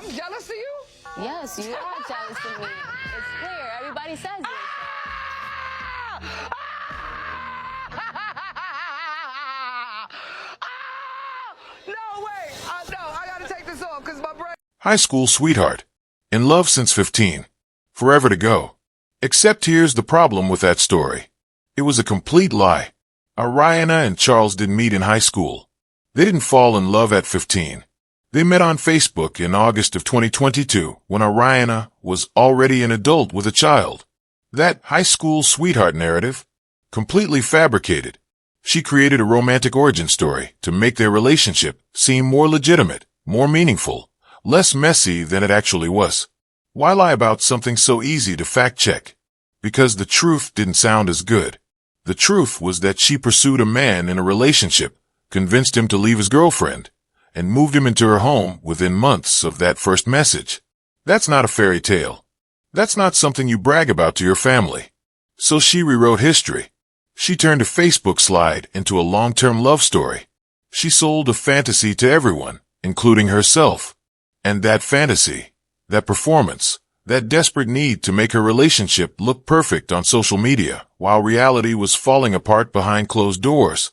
I'm jealous of you? Yes, you are jealous of me. It's clear. Everybody says it. No, wait. No, I gotta take this off because my brain. High school sweetheart. In love since 15. Forever to go. Except here's the problem with that story. It was a complete lie. Oriona and Charles didn't meet in high school. They didn't fall in love at 15. They met on Facebook in August of 2022 when Oriona was already an adult with a child. That high school sweetheart narrative? Completely fabricated. She created a romantic origin story to make their relationship seem more legitimate, more meaningful, less messy than it actually was. Why lie about something so easy to fact-check? Because the truth didn't sound as good. The truth was that she pursued a man in a relationship, convinced him to leave his girlfriend, and moved him into her home within months of that first message. That's not a fairy tale. That's not something you brag about to your family. So she rewrote history. She turned a Facebook slide into a long-term love story. She sold a fantasy to everyone, including herself. And that fantasy, that performance, that desperate need to make her relationship look perfect on social media while reality was falling apart behind closed doors,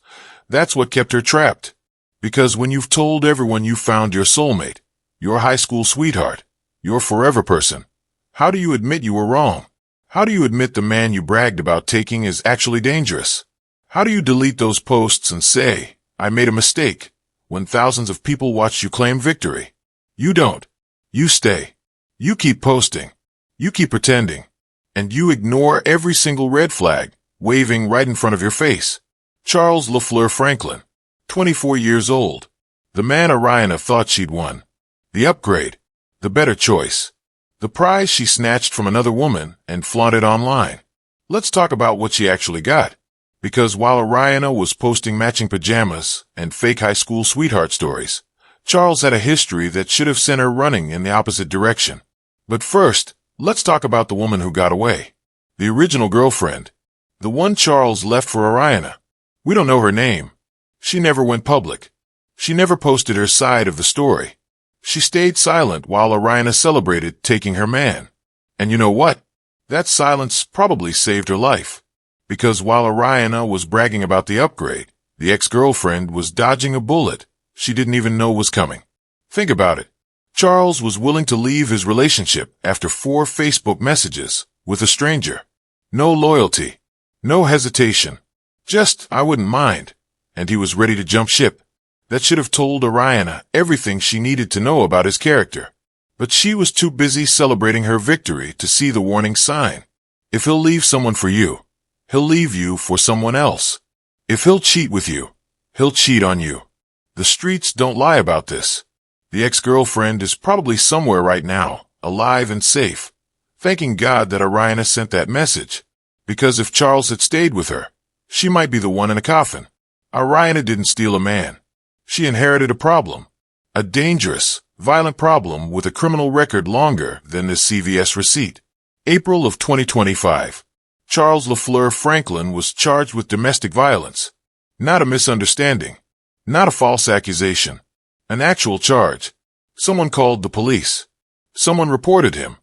that's what kept her trapped. Because when you've told everyone you found your soulmate, your high school sweetheart, your forever person, how do you admit you were wrong? How do you admit the man you bragged about taking is actually dangerous? How do you delete those posts and say, I made a mistake, when thousands of people watched you claim victory? You don't. You stay. You keep posting. You keep pretending. And you ignore every single red flag, waving right in front of your face. Charles LaFleur Franklin, 24 years old. The man Oriona thought she'd won. The upgrade. The better choice. The prize she snatched from another woman and flaunted online. Let's talk about what she actually got. Because while Oriona was posting matching pajamas and fake high school sweetheart stories, Charles had a history that should have sent her running in the opposite direction. But first, let's talk about the woman who got away. The original girlfriend. The one Charles left for Oriona. We don't know her name. She never went public. She never posted her side of the story. She stayed silent while Oriona celebrated taking her man. And you know what? That silence probably saved her life. Because while Oriona was bragging about the upgrade, the ex-girlfriend was dodging a bullet she didn't even know was coming. Think about it. Charles was willing to leave his relationship after 4 Facebook messages with a stranger. No loyalty. No hesitation. Just, I wouldn't mind. And he was ready to jump ship. That should have told Oriona everything she needed to know about his character. But she was too busy celebrating her victory to see the warning sign. If he'll leave someone for you, he'll leave you for someone else. If he'll cheat with you, he'll cheat on you. The streets don't lie about this. The ex-girlfriend is probably somewhere right now, alive and safe, thanking God that Oriona sent that message. Because if Charles had stayed with her, she might be the one in a coffin. Oriona didn't steal a man. She inherited a problem. A dangerous, violent problem with a criminal record longer than this CVS receipt. April of 2025. Charles LaFleur Franklin was charged with domestic violence. Not a misunderstanding. Not a false accusation. An actual charge. Someone called the police. Someone reported him.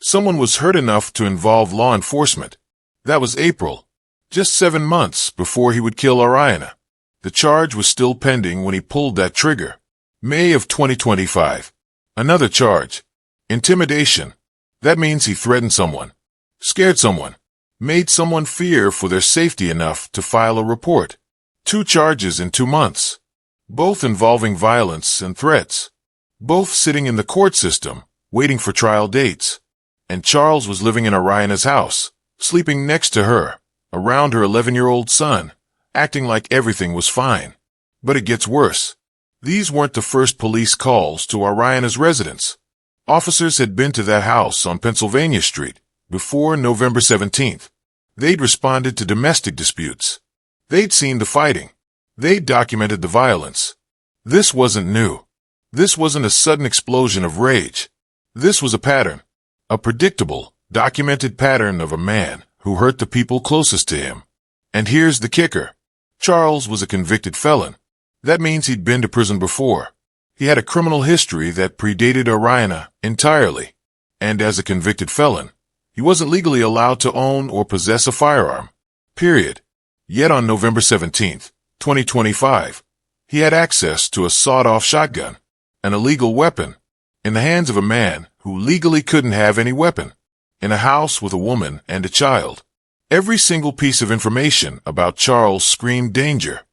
Someone was hurt enough to involve law enforcement. That was April. Just 7 months before he would kill Oriona. The charge was still pending when he pulled that trigger. May of 2025. Another charge. Intimidation. That means he threatened someone. Scared someone. Made someone fear for their safety enough to file a report. 2 charges in 2 months. Both involving violence and threats. Both sitting in the court system, waiting for trial dates. And Charles was living in Oriona's house, sleeping next to her, around her 11-year-old son, acting like everything was fine. But it gets worse. These weren't the first police calls to Oriona's residence. Officers had been to that house on Pennsylvania Street before November 17th. They'd responded to domestic disputes. They'd seen the fighting. They'd documented the violence. This wasn't new. This wasn't a sudden explosion of rage. This was a pattern. A predictable, documented pattern of a man who hurt the people closest to him. And here's the kicker. Charles was a convicted felon. That means he'd been to prison before. He had a criminal history that predated Oriona entirely, and as a convicted felon, he wasn't legally allowed to own or possess a firearm. Period. Yet on November 17th, 2025, he had access to a sawed-off shotgun, an illegal weapon, in the hands of a man who legally couldn't have any weapon, in a house with a woman and a child. Every single piece of information about Charles screamed danger.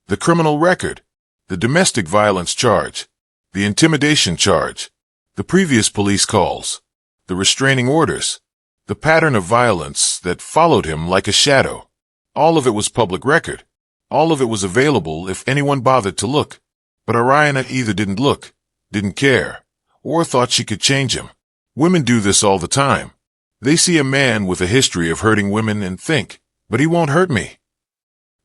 The criminal record, the domestic violence charge, the intimidation charge, the previous police calls, the restraining orders, the pattern of violence that followed him like a shadow. All of it was public record. All of it was available if anyone bothered to look. But Oriona either didn't look, didn't care, or thought she could change him. Women do this all the time. They see a man with a history of hurting women and think, but he won't hurt me.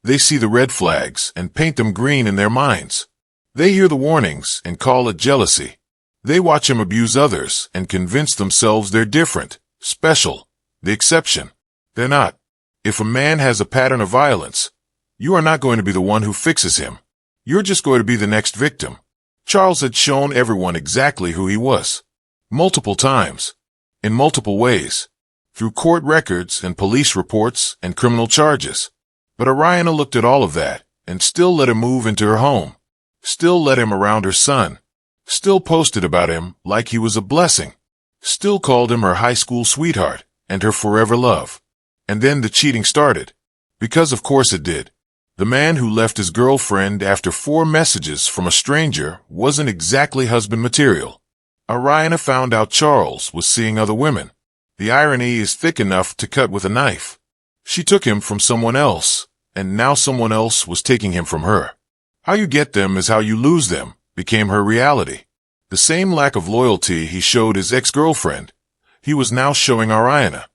They see the red flags and paint them green in their minds. They hear the warnings and call it jealousy. They watch him abuse others and convince themselves they're different, special, the exception. They're not. If a man has a pattern of violence, you are not going to be the one who fixes him. You're just going to be the next victim. Charles had shown everyone exactly who he was. Multiple times. In multiple ways. Through court records and police reports and criminal charges. But Oriona looked at all of that and still let him move into her home. Still let him around her son. Still posted about him like he was a blessing. Still called him her high school sweetheart and her forever love. And then the cheating started. Because of course it did. The man who left his girlfriend after 4 messages from a stranger wasn't exactly husband material. Oriona found out Charles was seeing other women. The irony is thick enough to cut with a knife. She took him from someone else, and now someone else was taking him from her. How you get them is how you lose them became her reality. The same lack of loyalty he showed his ex-girlfriend, he was now showing Oriona.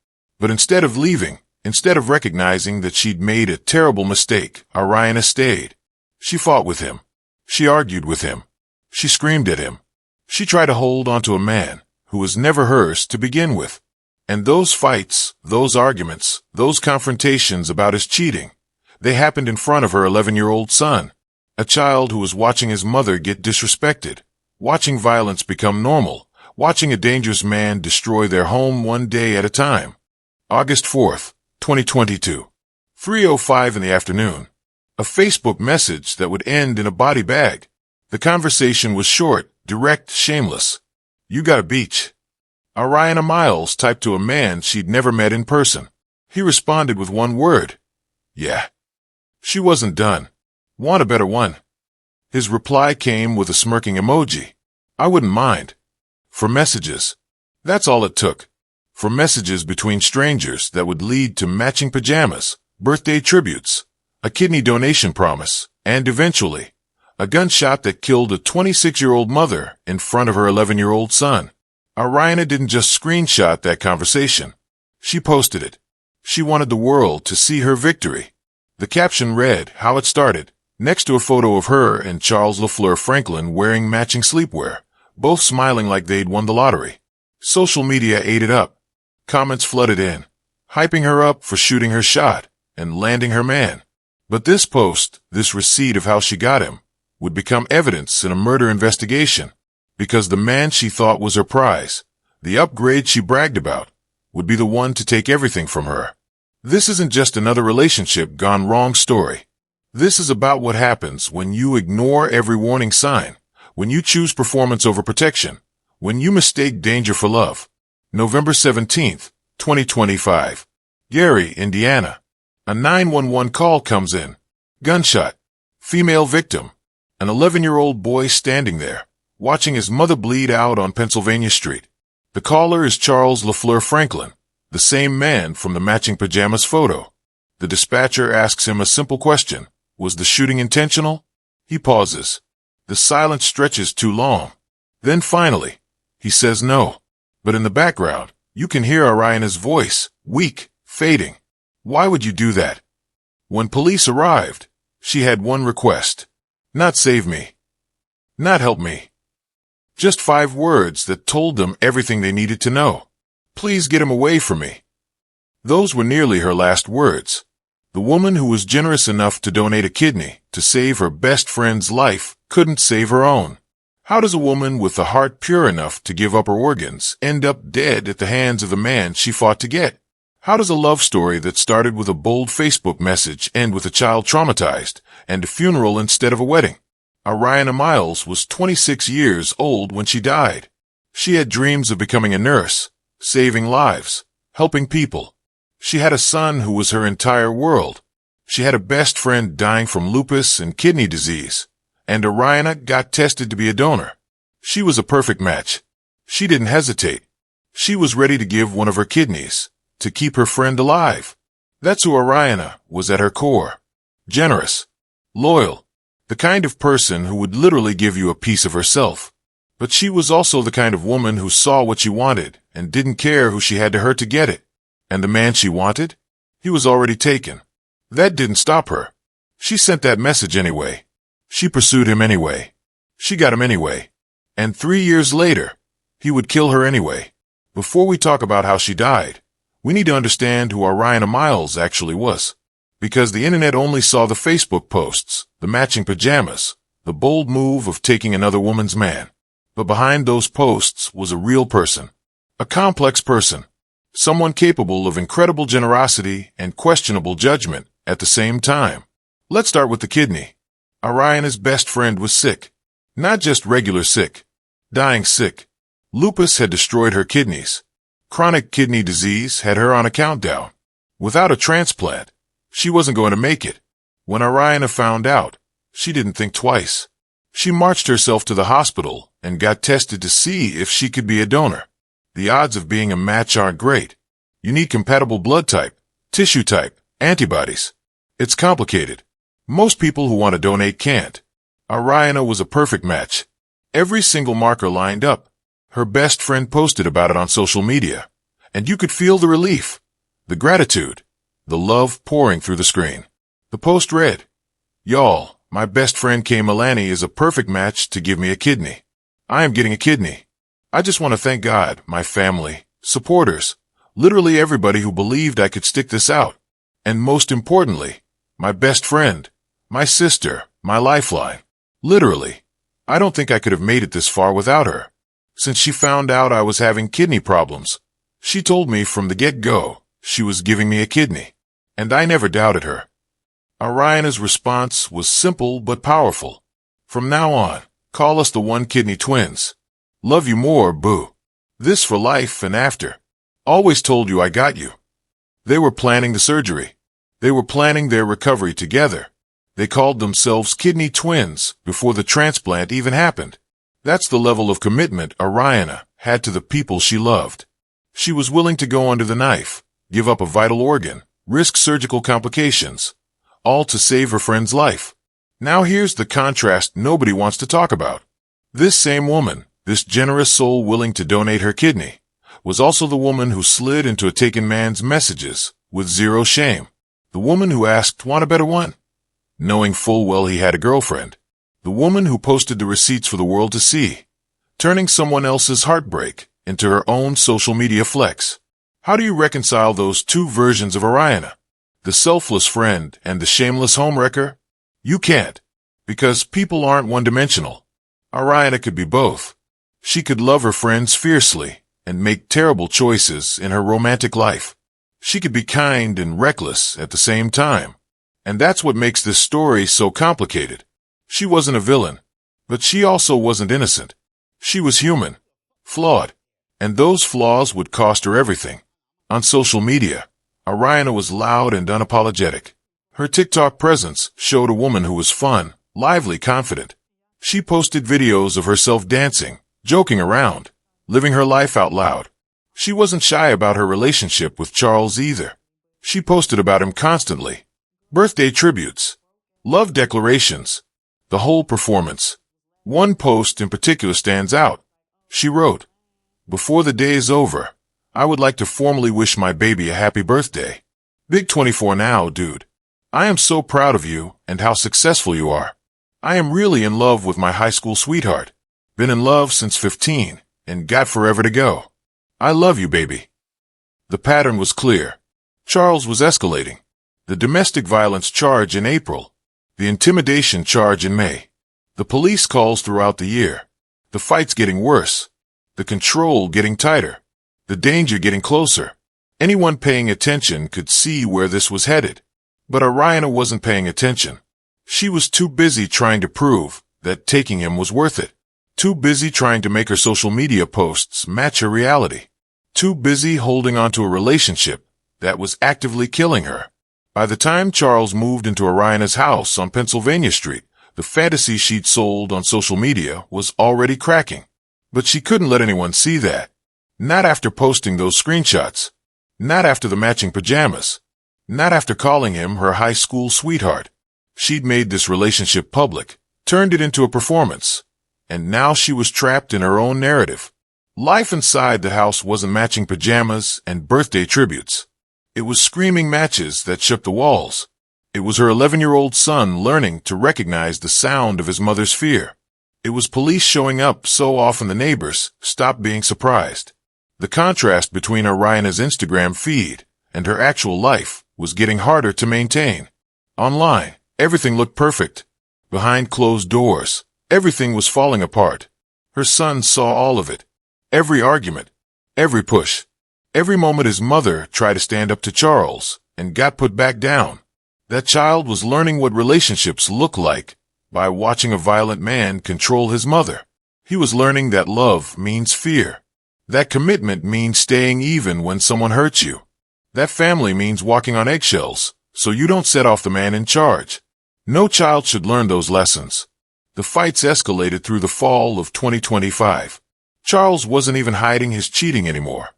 But instead of leaving, instead of recognizing that she'd made a terrible mistake, Oriona stayed. She fought with him. She argued with him. She screamed at him. She tried to hold onto a man who was never hers to begin with. And those fights, those arguments, those confrontations about his cheating, they happened in front of her 11-year-old son, a child who was watching his mother get disrespected, watching violence become normal, watching a dangerous man destroy their home one day at a time. August 4th, 2022. 3:05 in the afternoon. A Facebook message that would end in a body bag. The conversation was short, direct, shameless. You got a beach. Oriona Miles typed to a man she'd never met in person. He responded with one word. Yeah. She wasn't done. Want a better one? His reply came with a smirking emoji. I wouldn't mind. For messages. That's all it took. For messages between strangers that would lead to matching pajamas, birthday tributes, a kidney donation promise, and eventually, a gunshot that killed a 26-year-old mother in front of her 11-year-old son. Oriona didn't just screenshot that conversation. She posted it. She wanted the world to see her victory. The caption read how it started, next to a photo of her and Charles LaFleur Franklin wearing matching sleepwear, both smiling like they'd won the lottery. Social media ate it up. Comments flooded in, hyping her up for shooting her shot and landing her man. But this post, this receipt of how she got him, would become evidence in a murder investigation, because the man she thought was her prize, the upgrade she bragged about, would be the one to take everything from her. This isn't just another relationship gone wrong story. This is about what happens when you ignore every warning sign, when you choose performance over protection, when you mistake danger for love. November 17th, 2025. Gary, Indiana. A 911 call comes in. Gunshot. Female victim. An 11-year-old boy standing there, watching his mother bleed out on Pennsylvania Street. The caller is Charles LaFleur Franklin, the same man from the matching pajamas photo. The dispatcher asks him a simple question. Was the shooting intentional? He pauses. The silence stretches too long. Then finally, he says no. But in the background, you can hear Oriona's voice, weak, fading. Why would you do that? When police arrived, she had one request. Not save me. Not help me. Just 5 words that told them everything they needed to know. Please get him away from me. Those were nearly her last words. The woman who was generous enough to donate a kidney to save her best friend's life couldn't save her own. How does a woman with a heart pure enough to give up her organs end up dead at the hands of the man she fought to get? How does a love story that started with a bold Facebook message end with a child traumatized and a funeral instead of a wedding? Oriona Miles was 26 years old when she died. She had dreams of becoming a nurse, saving lives, helping people. She had a son who was her entire world. She had a best friend dying from lupus and kidney disease, and Oriona got tested to be a donor. She was a perfect match. She didn't hesitate. She was ready to give one of her kidneys to keep her friend alive. That's who Oriona was at her core. Generous, loyal, the kind of person who would literally give you a piece of herself. But she was also the kind of woman who saw what she wanted and didn't care who she had to hurt to get it. And the man she wanted? He was already taken. That didn't stop her. She sent that message anyway. She pursued him anyway. She got him anyway. And 3 years later, he would kill her anyway. Before we talk about how she died, we need to understand who Oriona Miles actually was. Because the internet only saw the Facebook posts, the matching pajamas, the bold move of taking another woman's man. But behind those posts was a real person. A complex person. Someone capable of incredible generosity and questionable judgment at the same time. Let's start with the kidney. Oriona's best friend was sick. Not just regular sick. Dying sick. Lupus had destroyed her kidneys. Chronic kidney disease had her on a countdown. Without a transplant, she wasn't going to make it. When Oriona found out, she didn't think twice. She marched herself to the hospital and got tested to see if she could be a donor. The odds of being a match aren't great. You need compatible blood type, tissue type, antibodies. It's complicated. Most people who want to donate can't. Oriona was a perfect match. Every single marker lined up. Her best friend posted about it on social media. And you could feel the relief, the gratitude, the love pouring through the screen. The post read, "Y'all, my best friend Kay Milani is a perfect match to give me a kidney. I am getting a kidney. I just want to thank God, my family, supporters, literally everybody who believed I could stick this out. And most importantly, my best friend, my sister, my lifeline. Literally, I don't think I could have made it this far without her. Since she found out I was having kidney problems, she told me from the get-go she was giving me a kidney. And I never doubted her." Oriona's response was simple but powerful. "From now on, call us the One Kidney Twins. Love you more, boo. This for life and after. Always told you I got you." They were planning the surgery. They were planning their recovery together. They called themselves kidney twins before the transplant even happened. That's the level of commitment Oriona had to the people she loved. She was willing to go under the knife, give up a vital organ, risk surgical complications, all to save her friend's life. Now here's the contrast nobody wants to talk about. This same woman, this generous soul willing to donate her kidney, was also the woman who slid into a taken man's messages with zero shame. The woman who asked, "Want a better one?" knowing full well he had a girlfriend. The woman who posted the receipts for the world to see, turning someone else's heartbreak into her own social media flex. How do you reconcile those two versions of Oriona? The selfless friend and the shameless homewrecker? You can't, because people aren't one-dimensional. Oriona could be both. She could love her friends fiercely and make terrible choices in her romantic life. She could be kind and reckless at the same time. And that's what makes this story so complicated. She wasn't a villain, but she also wasn't innocent. She was human, flawed, and those flaws would cost her everything. On social media, Oriona was loud and unapologetic. Her TikTok presence showed a woman who was fun, lively, confident. She posted videos of herself dancing, joking around, living her life out loud. She wasn't shy about her relationship with Charles either. She posted about him constantly. Birthday tributes, love declarations, the whole performance. One post in particular stands out. She wrote, "Before the day is over, I would like to formally wish my baby a happy birthday. Big 24 now, dude. I am so proud of you and how successful you are. I am really in love with my high school sweetheart. Been in love since 15 and got forever to go. I love you, baby." The pattern was clear. Charles was escalating. The domestic violence charge in April. The intimidation charge in May. The police calls throughout the year. The fights getting worse. The control getting tighter. The danger getting closer. Anyone paying attention could see where this was headed. But Oriona wasn't paying attention. She was too busy trying to prove that taking him was worth it. Too busy trying to make her social media posts match her reality. Too busy holding on to a relationship that was actively killing her. By the time Charles moved into Oriona's house on Pennsylvania Street, the fantasy she'd sold on social media was already cracking. But she couldn't let anyone see that. Not after posting those screenshots. Not after the matching pajamas. Not after calling him her high school sweetheart. She'd made this relationship public, turned it into a performance, and now she was trapped in her own narrative. Life inside the house wasn't matching pajamas and birthday tributes. It was screaming matches that shook the walls. It was her 11-year-old son learning to recognize the sound of his mother's fear. It was police showing up so often the neighbors stopped being surprised. The contrast between Oriona's Instagram feed and her actual life was getting harder to maintain. Online, everything looked perfect. Behind closed doors, everything was falling apart. Her son saw all of it. Every argument, every push, every moment his mother tried to stand up to Charles and got put back down. That child was learning what relationships look like by watching a violent man control his mother. He was learning that love means fear. That commitment means staying even when someone hurts you. That family means walking on eggshells so you don't set off the man in charge. No child should learn those lessons. The fights escalated through the fall of 2025. Charles wasn't even hiding his cheating anymore.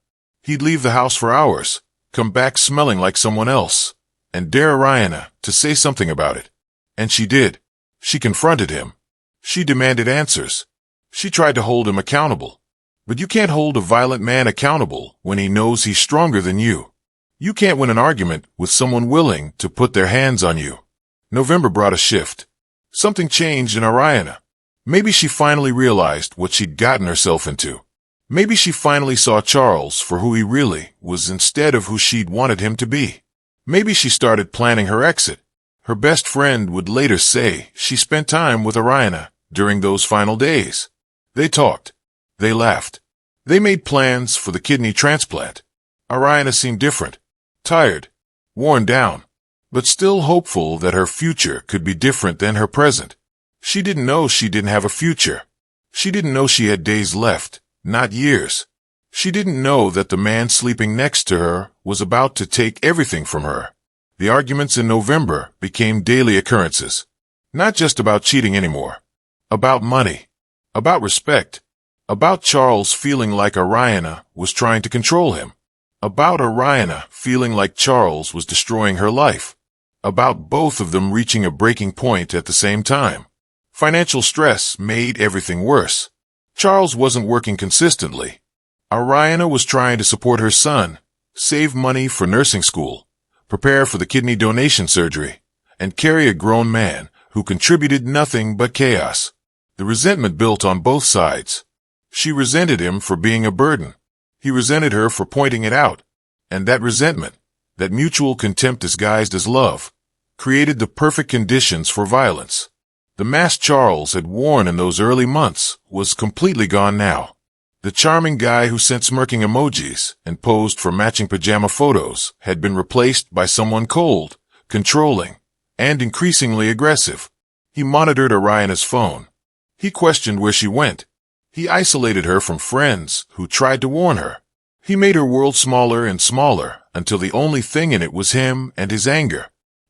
He'd leave the house for hours, come back smelling like someone else, and dare Oriona to say something about it. And she did. She confronted him. She demanded answers. She tried to hold him accountable. But you can't hold a violent man accountable when he knows he's stronger than you. You can't win an argument with someone willing to put their hands on you. November brought a shift. Something changed in Oriona. Maybe she finally realized what she'd gotten herself into. Maybe she finally saw Charles for who he really was instead of who she'd wanted him to be. Maybe she started planning her exit. Her best friend would later say she spent time with Oriona during those final days. They talked. They laughed. They made plans for the kidney transplant. Oriona seemed different, tired, worn down, but still hopeful that her future could be different than her present. She didn't know she didn't have a future. She didn't know she had days left, not years. She didn't know that the man sleeping next to her was about to take everything from her. The arguments in November became daily occurrences. Not just about cheating anymore. About money. About respect. About Charles feeling like Oriona was trying to control him. About Oriona feeling like Charles was destroying her life. About both of them reaching a breaking point at the same time. Financial stress made everything worse. Charles wasn't working consistently. Oriona was trying to support her son, save money for nursing school, prepare for the kidney donation surgery, and carry a grown man who contributed nothing but chaos. The resentment built on both sides. She resented him for being a burden. He resented her for pointing it out. And that resentment, that mutual contempt disguised as love, created the perfect conditions for violence. The mask Charles had worn in those early months was completely gone now. The charming guy who sent smirking emojis and posed for matching pajama photos had been replaced by someone cold, controlling, and increasingly aggressive. He monitored Oriona's phone. He questioned where she went. He isolated her from friends who tried to warn her. He made her world smaller and smaller until the only thing in it was him and his anger.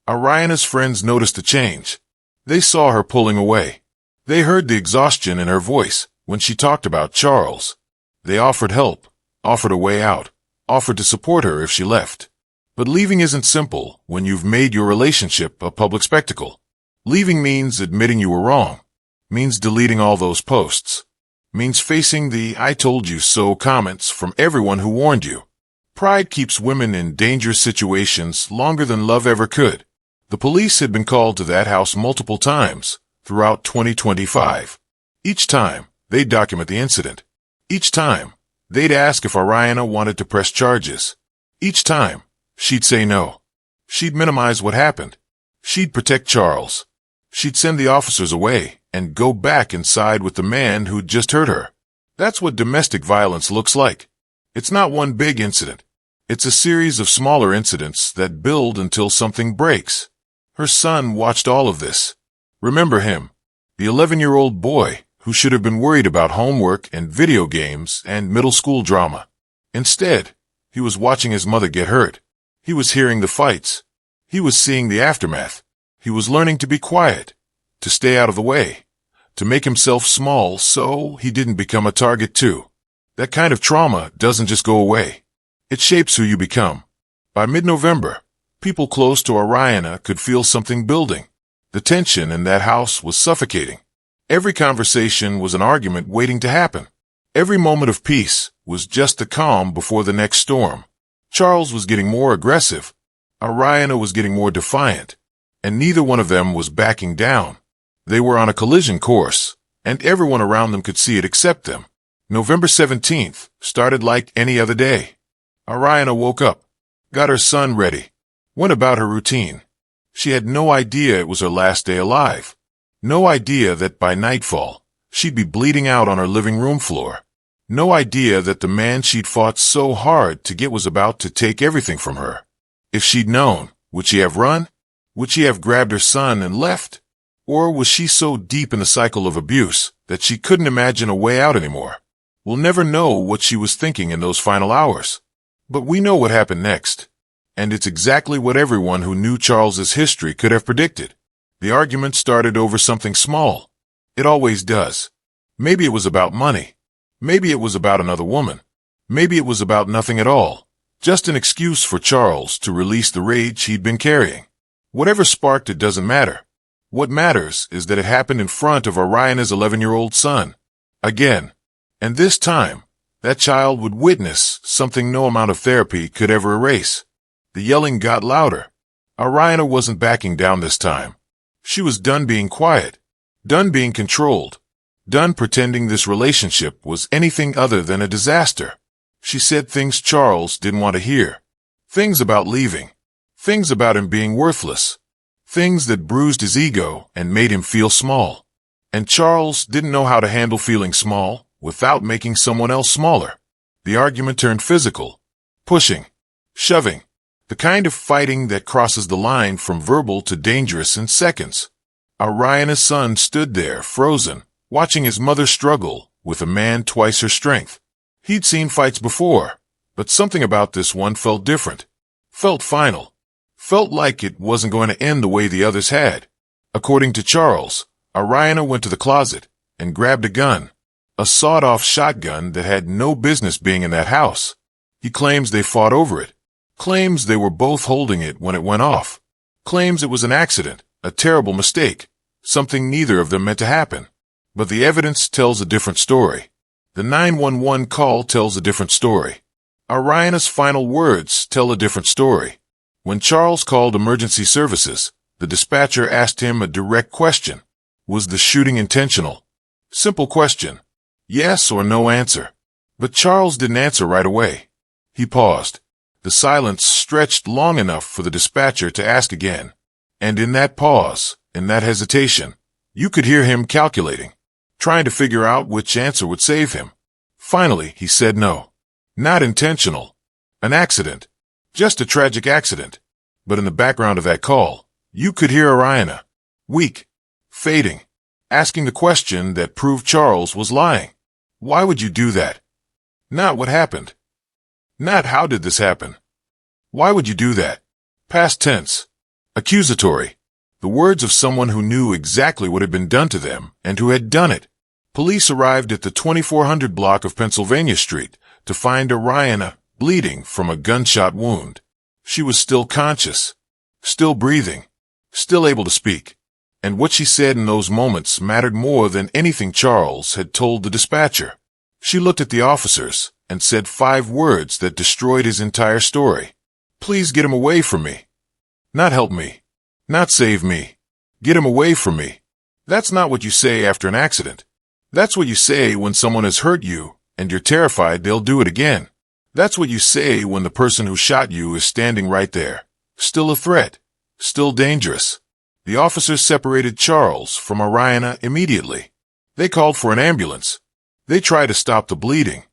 Oriona's friends noticed a change. They saw her pulling away. They heard the exhaustion in her voice when she talked about Charles. They offered help, offered a way out, offered to support her if she left. But leaving isn't simple when you've made your relationship a public spectacle. Leaving means admitting you were wrong, means deleting all those posts, means facing the "I told you so" comments from everyone who warned you. Pride keeps women in dangerous situations longer than love ever could. The police had been called to that house multiple times throughout 2025. Each time, they'd document the incident. Each time, they'd ask if Oriona wanted to press charges. Each time, she'd say no. She'd minimize what happened. She'd protect Charles. She'd send the officers away and go back inside with the man who'd just hurt her. That's what domestic violence looks like. It's not one big incident. It's a series of smaller incidents that build until something breaks. Her son watched all of this. Remember him, the 11-year-old boy who should have been worried about homework and video games and middle school drama. Instead, he was watching his mother get hurt. He was hearing the fights. He was seeing the aftermath. He was learning to be quiet, to stay out of the way, to make himself small so he didn't become a target too. That kind of trauma doesn't just go away. It shapes who you become. By mid-November, people close to Oriona could feel something building. The tension in that house was suffocating. Every conversation was an argument waiting to happen. Every moment of peace was just the calm before the next storm. Charles was getting more aggressive. Oriona was getting more defiant. And neither one of them was backing down. They were on a collision course, and everyone around them could see it except them. November 17th started like any other day. Oriona woke up, got her son ready, went about her routine. She had no idea it was her last day alive. No idea that by nightfall, she'd be bleeding out on her living room floor. No idea that the man she'd fought so hard to get was about to take everything from her. If she'd known, would she have run? Would she have grabbed her son and left? Or was she so deep in the cycle of abuse that she couldn't imagine a way out anymore? We'll never know what she was thinking in those final hours. But we know what happened next. And it's exactly what everyone who knew Charles's history could have predicted. The argument started over something small. It always does. Maybe it was about money. Maybe it was about another woman. Maybe it was about nothing at all. Just an excuse for Charles to release the rage he'd been carrying. Whatever sparked it doesn't matter. What matters is that it happened in front of Oriona's 11-year-old son. Again. And this time, that child would witness something no amount of therapy could ever erase. The yelling got louder. Oriona wasn't backing down this time. She was done being quiet, done being controlled, done pretending this relationship was anything other than a disaster. She said things Charles didn't want to hear. Things about leaving. Things about him being worthless. Things that bruised his ego and made him feel small. And Charles didn't know how to handle feeling small without making someone else smaller. The argument turned physical. Pushing. Shoving. The kind of fighting that crosses the line from verbal to dangerous in seconds. Oriona's son stood there, frozen, watching his mother struggle with a man twice her strength. He'd seen fights before, but something about this one felt different. Felt final. Felt like it wasn't going to end the way the others had. According to Charles, Oriona went to the closet and grabbed a gun. A sawed-off shotgun that had no business being in that house. He claims they fought over it. Claims they were both holding it when it went off. Claims it was an accident, a terrible mistake, something neither of them meant to happen. But the evidence tells a different story. The 911 call tells a different story. Oriona's final words tell a different story. When Charles called emergency services, the dispatcher asked him a direct question. Was the shooting intentional? Simple question. Yes or no answer. But Charles didn't answer right away. He paused. The silence stretched long enough for the dispatcher to ask again. And in that pause, in that hesitation, you could hear him calculating, trying to figure out which answer would save him. Finally, he said no. Not intentional. An accident. Just a tragic accident. But in the background of that call, you could hear Oriona. Weak. Fading. Asking the question that proved Charles was lying. Why would you do that? Not what happened. Not how did this happen. Why would you do that? Past tense. Accusatory. The words of someone who knew exactly what had been done to them and who had done it. Police arrived at the 2400 block of Pennsylvania Street to find Oriona bleeding from a gunshot wound. She was still conscious, still breathing, still able to speak. And what she said in those moments mattered more than anything Charles had told the dispatcher. She looked at the officers and said 5 words that destroyed his entire story. Please get him away from me. Not help me. Not save me. Get him away from me. That's not what you say after an accident. That's what you say when someone has hurt you and you're terrified they'll do it again. That's what you say when the person who shot you is standing right there. Still a threat. Still dangerous. The officers separated Charles from Oriona immediately. They called for an ambulance. They tried to stop the bleeding,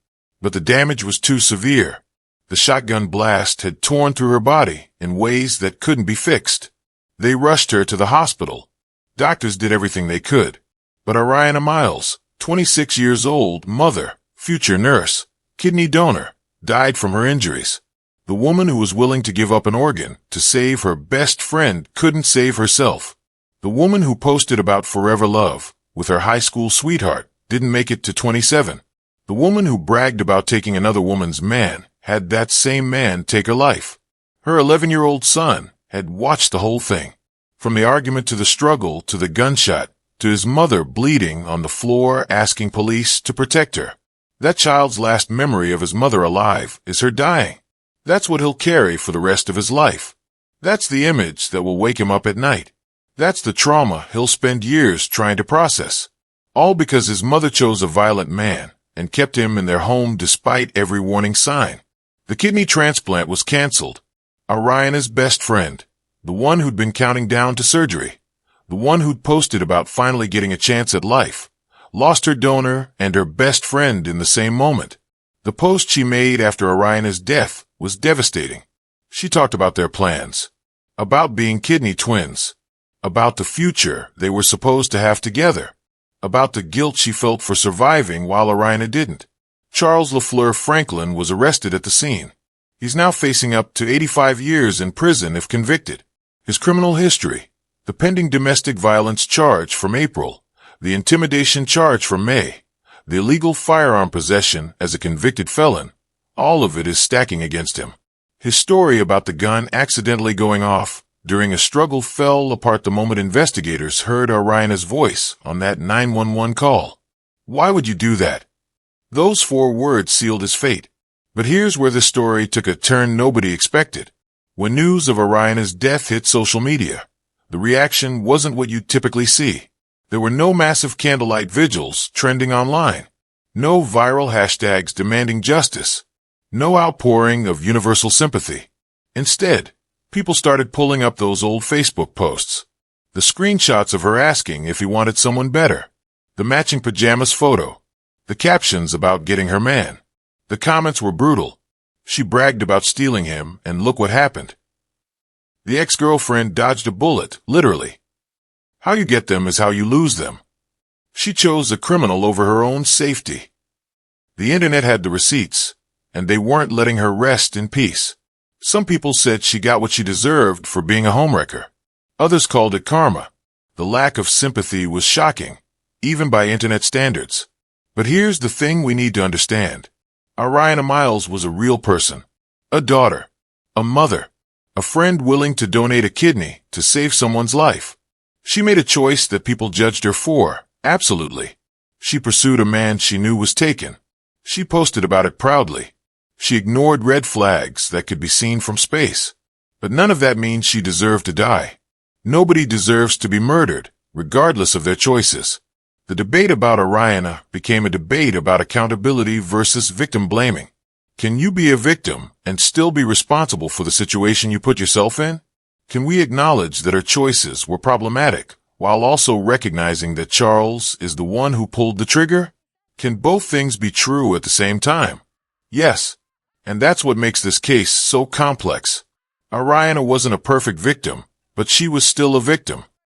but the damage was too severe. The shotgun blast had torn through her body in ways that couldn't be fixed. They rushed her to the hospital. Doctors did everything they could. But Oriona Miles, 26 years old, mother, future nurse, kidney donor, died from her injuries. The woman who was willing to give up an organ to save her best friend couldn't save herself. The woman who posted about forever love with her high school sweetheart didn't make it to 27. The woman who bragged about taking another woman's man had that same man take her life. Her 11-year-old son had watched the whole thing. From the argument to the struggle to the gunshot to his mother bleeding on the floor asking police to protect her. That child's last memory of his mother alive is her dying. That's what he'll carry for the rest of his life. That's the image that will wake him up at night. That's the trauma he'll spend years trying to process. All because his mother chose a violent man and kept him in their home despite every warning sign. The kidney transplant was canceled. Oriona's best friend, the one who'd been counting down to surgery, the one who'd posted about finally getting a chance at life, lost her donor and her best friend in the same moment. The post she made after Oriona's death was devastating. She talked about their plans, about being kidney twins, about the future they were supposed to have together, about the guilt she felt for surviving while Oriona didn't. Charles LaFleur Franklin was arrested at the scene. He's now facing up to 85 years in prison if convicted. His criminal history, the pending domestic violence charge from April, the intimidation charge from May, the illegal firearm possession as a convicted felon, all of it is stacking against him. His story about the gun accidentally going off during a struggle fell apart the moment investigators heard Oriona's voice on that 911 call. Why would you do that? Those 4 words sealed his fate. But here's where the story took a turn nobody expected. When news of Oriona's death hit social media, the reaction wasn't what you'd typically see. There were no massive candlelight vigils trending online, no viral hashtags demanding justice, no outpouring of universal sympathy. Instead, people started pulling up those old Facebook posts, the screenshots of her asking if he wanted someone better, the matching pajamas photo, the captions about getting her man. The comments were brutal. She bragged about stealing him, and look what happened. The ex-girlfriend dodged a bullet, literally. How you get them is how you lose them. She chose a criminal over her own safety. The internet had the receipts, and they weren't letting her rest in peace. Some people said she got what she deserved for being a homewrecker. Others called it karma. The lack of sympathy was shocking, even by internet standards. But here's the thing we need to understand. Oriona Miles was a real person. A daughter. A mother. A friend willing to donate a kidney to save someone's life. She made a choice that people judged her for, absolutely. She pursued a man she knew was taken. She posted about it proudly. She ignored red flags that could be seen from space. But none of that means she deserved to die. Nobody deserves to be murdered, regardless of their choices. The debate about Oriona became a debate about accountability versus victim blaming. Can you be a victim and still be responsible for the situation you put yourself in? Can we acknowledge that her choices were problematic while also recognizing that Charles is the one who pulled the trigger? Can both things be true at the same time? Yes. And that's what makes this case so complex. Oriona wasn't a perfect victim, but she was still a victim.